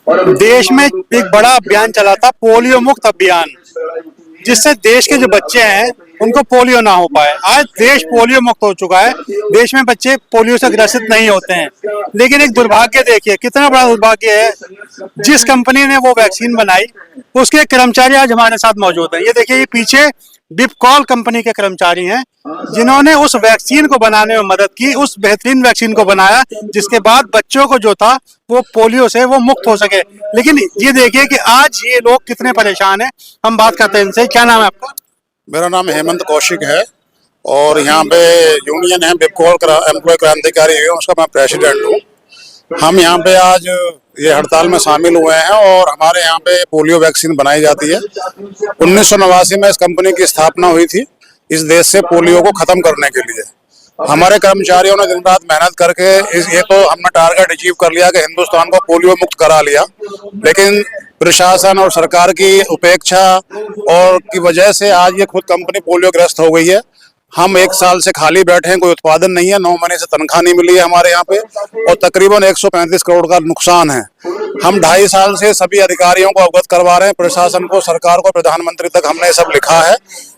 देश में एक बड़ा अभियान चला था, पोलियो मुक्त अभियान, जिससे देश के जो बच्चे हैं उनको पोलियो ना हो पाए। आज देश पोलियो मुक्त हो चुका है, देश में बच्चे पोलियो से ग्रसित नहीं होते हैं। लेकिन एक दुर्भाग्य देखिए, कितना बड़ा दुर्भाग्य है, जिस कंपनी ने वो वैक्सीन बनाई उसके कर्मचारी आज हमारे साथ मौजूद हैं। ये देखिए, ये पीछे बिपकॉल कंपनी के कर्मचारी हैं जिन्होंने उस वैक्सीन को बनाने में मदद की, उस बेहतरीन वैक्सीन को बनाया जिसके बाद बच्चों को जो था वो पोलियो से वो मुक्त हो सके। लेकिन ये देखिए कि आज ये लोग कितने परेशान हैं। हम बात करते हैं इनसे। क्या नाम है आपका? मेरा नाम हेमंत कौशिक है और यहाँ पे यूनियन है बिपकॉल एम्प्लॉय क्रांतिकारी यूनियन, उसका मैं प्रेसिडेंट हूँ। हम यहाँ पे आज ये हड़ताल में शामिल हुए हैं और हमारे यहाँ पे पोलियो वैक्सीन बनाई जाती है। 1989 में इस कंपनी की स्थापना हुई थी इस देश से पोलियो को खत्म करने के लिए। हमारे कर्मचारियों ने दिन रात मेहनत करके ये तो हमने टारगेट अचीव कर लिया कि हिंदुस्तान को पोलियो मुक्त करा लिया, लेकिन प्रशासन और सरकार की उपेक्षा और की वजह से आज ये खुद कंपनी पोलियो ग्रस्त हो गई है। हम 1 साल से खाली बैठे हैं, कोई उत्पादन नहीं है, 9 महीने से तनख्वाह नहीं मिली है हमारे यहाँ पे और तकरीबन 135 करोड़ का नुकसान है। हम 2.5 साल से सभी अधिकारियों को अवगत करवा रहे हैं, प्रशासन को, सरकार को, प्रधानमंत्री तक हमने सब लिखा है,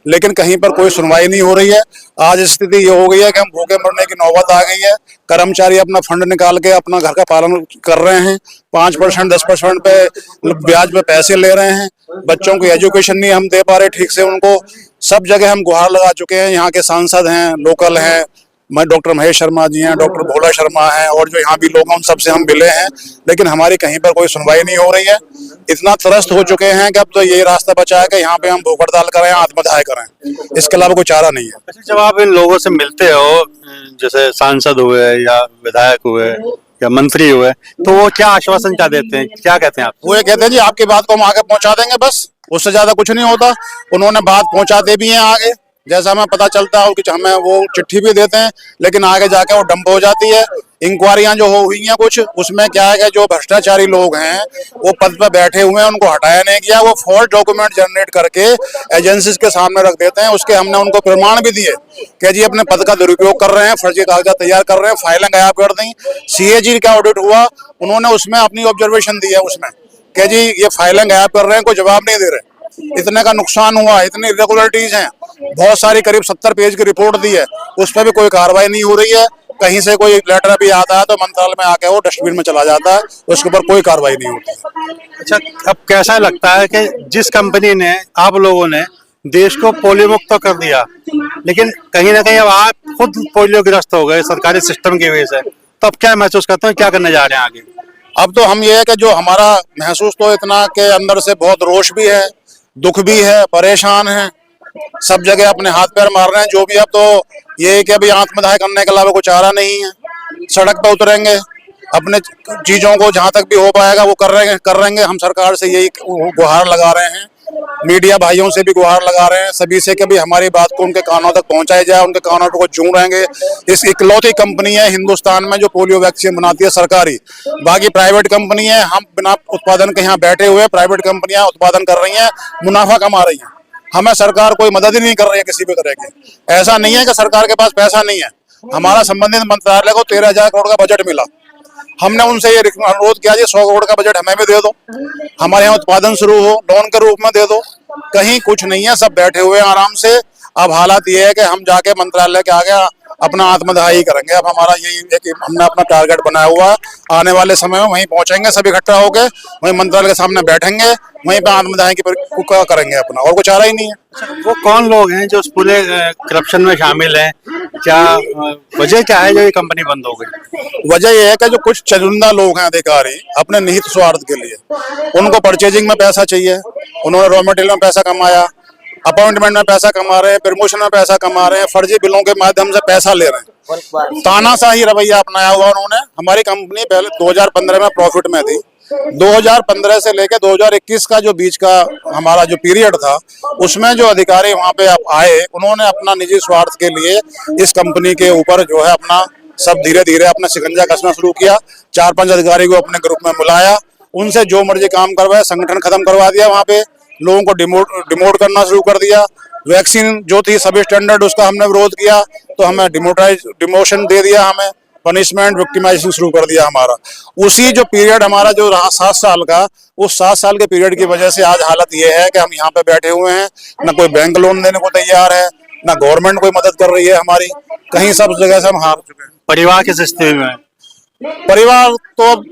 लेकिन कहीं पर कोई सुनवाई नहीं हो रही है। आज स्थिति ये हो गई है कि हम भूखे मरने की नौबत आ गई है। कर्मचारी अपना फंड निकाल के अपना घर का पालन कर रहे हैं, 5% 10% पे ब्याज पे पैसे ले रहे हैं। बच्चों को एजुकेशन नहीं हम दे पा रहे ठीक से उनको। सब जगह हम गुहार लगा चुके हैं। यहाँ के सांसद हैं, लोकल हैं, मैं डॉक्टर महेश शर्मा जी हैं, डॉक्टर भोला शर्मा हैं और जो यहाँ भी लोग हैं उन सबसे हम मिले हैं, लेकिन हमारी कहीं पर कोई सुनवाई नहीं हो रही है। इतना त्रस्त हो चुके हैं कि अब तो यही रास्ता बचा है कि यहाँ पे हम भूख हड़ताल करें, आत्मदाह करें, इसके अलावा कोई चारा नहीं है। अच्छा, जब आप इन लोगों से मिलते हो, जैसे सांसद हुए या विधायक हुए या मंत्री हुए, तो वो क्या आश्वासन क्या देते हैं, क्या कहते हैं आप? वो ये कहते हैं जी आपकी बात को हम आगे पहुंचा देंगे, बस उससे ज्यादा कुछ नहीं होता। उन्होंने बात पहुंचाते भी हैं आगे, जैसा हमें पता चलता है कि हमें वो चिट्ठी भी देते हैं, लेकिन आगे जाके वो डंप हो जाती है। इंक्वायरियां जो हुई हैं कुछ, उसमें क्या है कि जो भ्रष्टाचारी लोग हैं वो पद पर बैठे हुए हैं, उनको हटाया नहीं गया। वो फॉल्स डॉक्यूमेंट जनरेट करके एजेंसीज के सामने रख देते हैं। उसके हमने उनको प्रमाण भी दिए कि जी अपने पद का दुरुपयोग कर रहे हैं, फर्जी कागजात तैयार कर रहे हैं, फाइलें गायब कर दी। सीएजी का ऑडिट हुआ, उन्होंने उसमें अपनी ऑब्जर्वेशन दी है उसमें कि जी ये फाइलें गायब कर रहे हैं, कोई जवाब नहीं दे रहे। इतने का नुकसान हुआ, इतनी इरेगुलरिटीज हैं, बहुत सारी करीब 70 पेज की रिपोर्ट दी है, उस पर भी कोई कार्रवाई नहीं हो रही है। कहीं से कोई लेटर भी आता है तो मंत्रालय में आके वो डस्टबिन में चला जाता है, उसके ऊपर कोई कार्रवाई नहीं होती। अच्छा, अब कैसा लगता है कि जिस कंपनी ने, आप लोगों ने देश को पोलियो मुक्त तो कर दिया, लेकिन कहीं ना कहीं अब आप खुद पोलियो ग्रस्त हो गए सरकारी सिस्टम की वजह से, तो अब क्या महसूस करते हैं, क्या करने जा रहे हैं आगे? अब तो हम ये है कि जो हमारा महसूस तो इतना के अंदर से बहुत रोष भी है, दुख भी है, परेशान है, सब जगह अपने हाथ पैर मार रहे हैं जो भी। अब तो ये है कि अभी आत्मदाह करने के अलावा कुछ चारा नहीं है। सड़क पर उतरेंगे, अपने चीजों को जहां तक भी हो पाएगा वो कर रहेंगे। हम सरकार से यही गुहार लगा रहे हैं, मीडिया भाइयों से भी गुहार लगा रहे हैं, सभी से कि भी हमारी बात को उनके कानों तक पहुंचाई जाए, उनके कानों को चूम रहेंगे। इस इकलौती कंपनी है हिंदुस्तान में जो पोलियो वैक्सीन बनाती है, सरकारी। बाकी प्राइवेट कंपनी है, हम बिना उत्पादन के यहाँ बैठे हुए, प्राइवेट कंपनियां उत्पादन कर रही हैं, मुनाफा कमा रही हैं। हमें सरकार कोई मदद ही नहीं कर रही है किसी भी तरह की। ऐसा नहीं है कि सरकार के पास पैसा नहीं है, हमारा संबंधित मंत्रालय को 13,000 करोड़ का बजट मिला। हमने उनसे ये अनुरोध किया जी 100 करोड़ का बजट हमें भी दे दो, हमारे यहाँ उत्पादन शुरू हो, लोन के रूप में दे दो। कहीं कुछ नहीं है, सब बैठे हुए हैं आराम से। अब हालात ये है कि हम जाके मंत्रालय के आगे अपना आत्मदाही करेंगे। अब हमारा यही है कि हमने अपना टारगेट बनाया हुआ है, आने वाले समय में वहीं पहुंचेंगे, सब इकट्ठा होकर वहीं मंत्रालय के सामने बैठेंगे, वहीं पे आत्मदाही की करेंगे अपना, और कुछ चारा ही नहीं है। वो कौन लोग हैं जो उस पूरे करप्शन में शामिल हैं? क्या वजह क्या है जो ये कंपनी बंद हो गई? वजह यह है कि जो कुछ चुनिंदा लोग हैं अधिकारी, अपने निहित स्वार्थ के लिए, उनको परचेजिंग में पैसा चाहिए, उन्होंने रॉ मटेरियल में पैसा कमाया, अपॉइंटमेंट में पैसा कमा रहे हैं, प्रमोशन में पैसा कमा रहे हैं, फर्जी बिलों के माध्यम से पैसा ले रहे हैं। तानाशाही रवैया अपनाया हुआ उन्होंने। हमारी कंपनी पहले 2015 में प्रॉफिट में थी। 2015 से लेकर 2021 का जो बीच का हमारा जो पीरियड था, उसमें जो अधिकारी वहां पे आए, उन्होंने अपना निजी स्वार्थ के लिए इस कंपनी के ऊपर जो है अपना सब धीरे धीरे अपना शिकंजा कसना शुरू किया। 4-5 अधिकारी को अपने ग्रुप में बुलाया, उनसे जो मर्जी काम करवाया, संगठन खत्म करवा दिया, वहां पे लोगों को डिमोट करना शुरू कर दिया। वैक्सीन जो थी सभी स्टैंडर्ड, उसका हमने विरोध किया तो हमें डिमोशन दे दिया हमें। पनिशमेंट विक्टिमाइजेशन शुरू कर दिया हमारा। उसी जो पीरियड हमारा जो रहा 7 साल का, उस 7 साल के पीरियड की वजह से आज हालत ये है कि हम यहाँ पे बैठे हुए हैं, ना कोई बैंक लोन देने को तैयार है, ना गवर्नमेंट कोई मदद कर रही है हमारी, कहीं सब जगह से हम हार चुके हैं। परिवार किस स्थिति में है? परिवार तो अब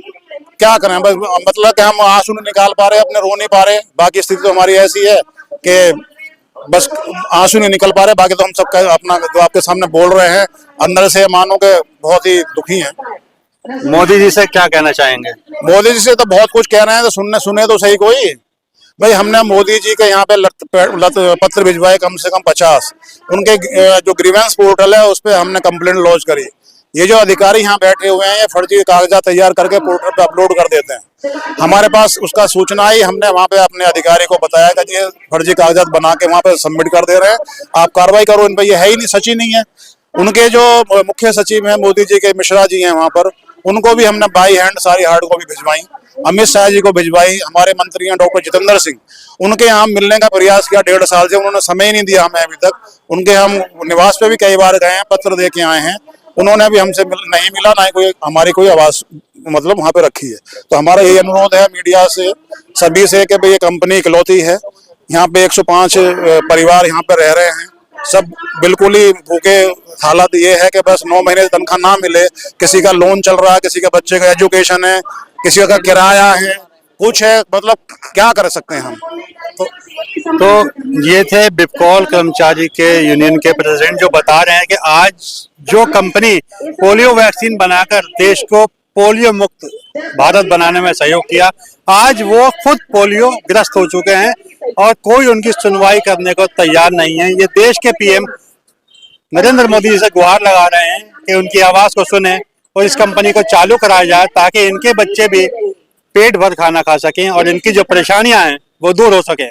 क्या करें, बस मतलब कि हम आंसू नहीं निकाल पा रहे, अपने रो नहीं पा रहे। बाकी स्थिति तो हमारी ऐसी है कि बस आंसू नहीं निकल पा रहे, बाकी तो हम सब अपना जो आपके सामने बोल रहे हैं अंदर से मानो के बहुत ही दुखी हैं। मोदी जी से क्या कहना चाहेंगे? मोदी जी से तो बहुत कुछ कह रहे हैं, तो सुने तो सही कोई। भाई हमने मोदी जी के यहाँ पे पत्र भिजवाए कम से कम 50। उनके जो ग्रीवेंस पोर्टल है उस पर हमने कंप्लेंट लॉन्च करी। ये जो अधिकारी यहाँ बैठे हुए हैं ये फर्जी कागजात तैयार करके पोर्टल पे अपलोड कर देते हैं। हमारे पास उसका सूचना आई, हमने वहाँ पे अपने अधिकारी को बताया कि ये फर्जी कागजात बना के वहाँ पे सबमिट कर दे रहे हैं, आप कार्रवाई करो इन पे। ये है ही नहीं, सच ही नहीं है। उनके जो मुख्य सचिव हैं मोदी जी के, मिश्रा जी हैं वहाँ पर, उनको भी हमने बाई हैंड सारी हार्ड कॉपी भिजवाई। अमित शाह जी को भिजवाई। हमारे मंत्री हैं डॉक्टर जितेंद्र सिंह, उनके यहाँ मिलने का प्रयास किया 1.5 साल से, उन्होंने समय ही नहीं दिया हमें अभी तक। उनके हम निवास पे भी कई बार गए हैं, पत्र दे के आए हैं, उन्होंने भी हमसे नहीं मिला, ना ही कोई हमारी कोई आवाज मतलब वहां पे रखी है। तो हमारा यही अनुरोध है मीडिया से, सभी से, कि भाई ये कंपनी इकलौती है, यहाँ पे 105 परिवार यहाँ पे रह रहे हैं, सब बिल्कुल ही भूखे। हालत ये है कि बस 9 महीने तनख्वाह ना मिले, किसी का लोन चल रहा है, किसी के बच्चे का एजुकेशन है, किसी का किराया है, कुछ है, मतलब क्या कर सकते हैं हम। तो ये थे बिपकॉल कर्मचारी के यूनियन के प्रेसिडेंट, जो बता रहे हैं कि आज जो कंपनी पोलियो वैक्सीन बनाकर देश को पोलियो मुक्त भारत बनाने में सहयोग किया, आज वो खुद पोलियो ग्रस्त हो चुके हैं और कोई उनकी सुनवाई करने को तैयार नहीं है। ये देश के पीएम नरेंद्र मोदी जी से गुहार लगा रहे हैं कि उनकी आवाज को सुने और इस कंपनी को चालू कराया जाए, ताकि इनके बच्चे भी पेट भर खाना खा सकें और इनकी जो परेशानियां हैं वो दूर हो सके।